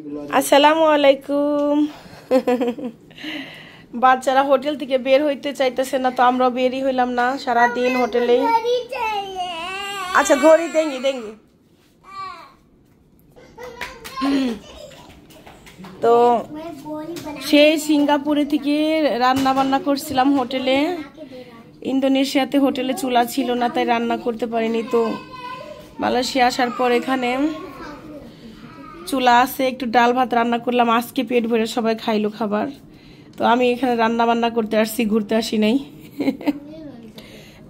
আসসালামু আলাইকুম। বাচ্চারা হোটেল থেকে বের হইতে চাইতেছে না, তো আমরাও বেরই হইলাম না, সারা দিন হোটেলে। আচ্ছা ঘড়ি দেঙ্গি দেঙ্গি। তো সেই সিঙ্গাপুরে থেকে রান্না বান্না করছিলাম হোটেলে। ইন্দোনেশিয়াতে হোটেলে চুলা ছিল না, তাই রান্না করতে পারিনি। তো মালয়েশিয়া আসার পর এখানে চুলা আছে, একটু ডাল ভাত রান্না করলাম। আজকে পেট ভরে সবাই খাইলো খাবার। তো আমি এখানে রান্না বান্না করতে আসছি, ঘুরতে আসি নাই।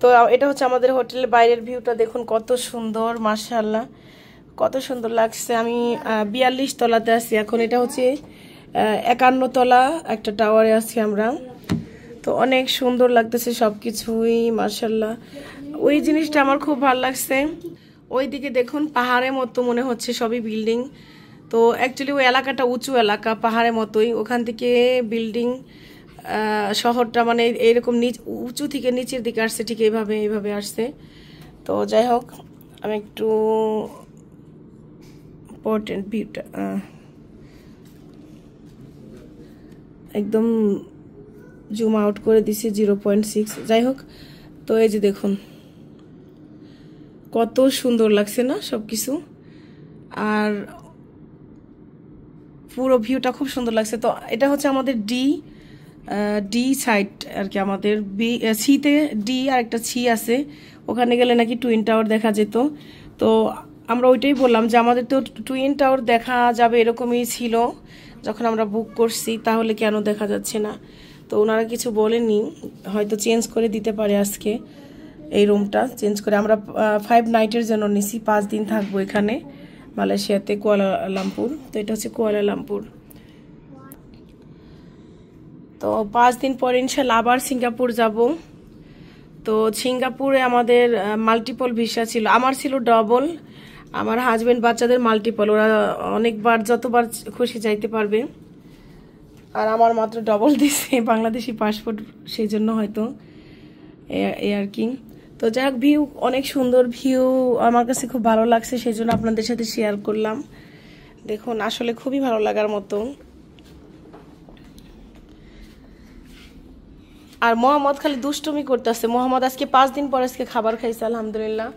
তো এটা হচ্ছে আমাদের হোটেলের বাইরের ভিউটা, দেখুন কত সুন্দর, মাশাআল্লাহ কত সুন্দর লাগছে। আমি 42 তলাতে আছি এখন। এটা হচ্ছে 51 তলা একটা টাওয়ারে আছি আমরা। তো অনেক সুন্দর লাগতেছে সবকিছুই, মাশাআল্লাহ। ওই জিনিসটা আমার খুব ভালো লাগছে। ওইদিকে দেখুন পাহাড়ের মতো মনে হচ্ছে, সবই বিল্ডিং। তো অ্যাকচুয়ালি ওই এলাকাটা উঁচু এলাকা, পাহাড়ের মতোই। ওখান থেকে বিল্ডিং, শহরটা মানে এইরকম উঁচু থেকে নিচের দিকে আসছে, ঠিক এইভাবে আসছে। তো যাই হোক, আমি একটু ইম্পর্টেন্ট ভিউটা একদম জুম আউট করে দিছি 0.6। যাই হোক, তো এই যে দেখুন কত সুন্দর লাগছে না সবকিছু, আর পুরো ভিউটা খুব সুন্দর লাগছে। তো এটা হচ্ছে আমাদের ডি সাইড আর কি। আমাদের সিতে ডি আর একটা সি আছে, ওখানে গেলে নাকি টুইন টাওয়ার দেখা যেত। তো আমরা ওইটাই বললাম যে আমাদের তো টুইন টাওয়ার দেখা যাবে এরকমই ছিল যখন আমরা বুক করছি, তাহলে কেন দেখা যাচ্ছে না? তো ওনারা কিছু বলেনি, হয়তো চেঞ্জ করে দিতে পারে আজকে। এই রুমটা চেঞ্জ করে আমরা 5 নাইটের জন্য নিছি, 5 দিন থাকবো এখানে মালয়েশিয়াতে, কুয়ালালামপুর। তো এটা হচ্ছে কুয়ালালামপুর। তো 5 দিন পরে ইনশাল্লাহ আবার সিঙ্গাপুর যাব। তো সিঙ্গাপুরে আমাদের মাল্টিপল ভিসা ছিল, আমার ছিল ডবল, আমার হাজবেন্ড বাচ্চাদের মাল্টিপল। ওরা অনেকবার যতবার খুশি যাইতে পারবে, আর আমার মাত্র ডবল দিছে বাংলাদেশি পাসপোর্ট, সেই জন্য হয়তো এই আর কি। তো যাই হোক, ভিউ অনেক সুন্দর, ভিউ আমার কাছে খুব ভালো লাগছে, সেই জন্য আপনাদের সাথে শেয়ার করলাম। দেখুন আসলে খুবই ভালো লাগার মতো। আর মোহাম্মদ খালি দুষ্টুমি করতেছে। মোহাম্মদ আজকে 5 দিন পর আজকে খাবার খাইছে, আলহামদুলিল্লাহ।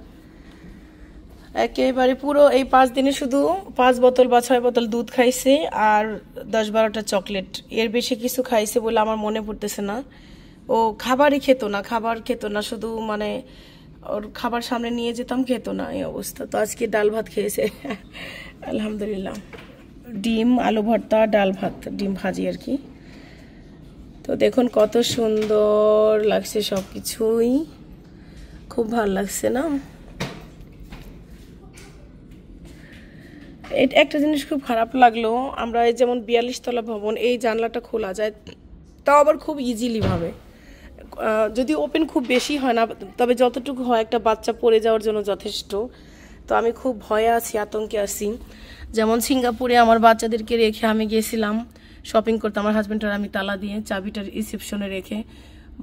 একেবারে পুরো এই 5 দিনে শুধু 5 বোতল বা 6 বোতল দুধ খাইছে, আর 10-12টা চকলেট। এর বেশি কিছু খাইছে বলে আমার মনে পড়তেছে না। ও খাবারই খেত না, শুধু মানে ওর খাবার সামনে নিয়ে যেতাম, খেত না, এই অবস্থা। তো আজকে ডাল ভাত খেয়েছে, আলহামদুলিল্লাহ। ডিম, আলু ভর্তা, ডাল ভাত, ডিম ভাজি আর কি। তো দেখুন কত সুন্দর লাগছে সবকিছুই, খুব ভালো লাগছে না? একটা জিনিস খুব খারাপ লাগলো, আমরা এই যেমন 42 তলা ভবন, এই জানলাটা খোলা যায়, তাও আবার খুব ইজিলি ভাবে। যদি ওপেন খুব বেশি হয় না, তবে যতটুকু হয় একটা বাচ্চা পড়ে যাওয়ার জন্য যথেষ্ট। তো আমি খুব ভয়ে আছি, আতঙ্কে আছি। যেমন সিঙ্গাপুরে আমার বাচ্চাদেরকে রেখে আমি গেছিলাম শপিং করতে, আমার হাজব্যান্ড আর আমি তালা দিয়ে, চাবিটা রিসেপশনে রেখে।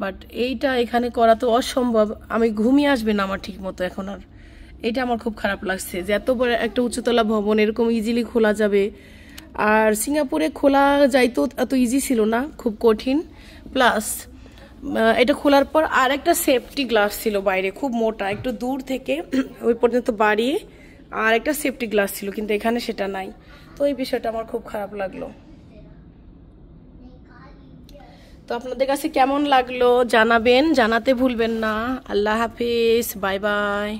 বাট এইটা এখানে করা তো অসম্ভব, আমি ঘুমিয়ে আসবে না আমার ঠিক মতো এখন। আর এটা আমার খুব খারাপ লাগছে যে এত বড় একটা উঁচুতলা ভবন এরকম ইজিলি খোলা যাবে। আর সিঙ্গাপুরে খোলা যাইতো এত ইজি ছিল না, খুব কঠিন। প্লাস এটা খোলার পর আর একটা সেফটি গ্লাস ছিল বাইরে, খুব মোটা, একটু দূর থেকে ওই পর্যন্ত বাড়িয়ে আর একটা সেফটি গ্লাস ছিল, কিন্তু এখানে সেটা নাই। তো এই বিষয়টা আমার খুব খারাপ লাগলো। তো আপনাদের কাছে কেমন লাগলো জানাবেন, জানাতে ভুলবেন না। আল্লাহ হাফিজ, বাই বাই।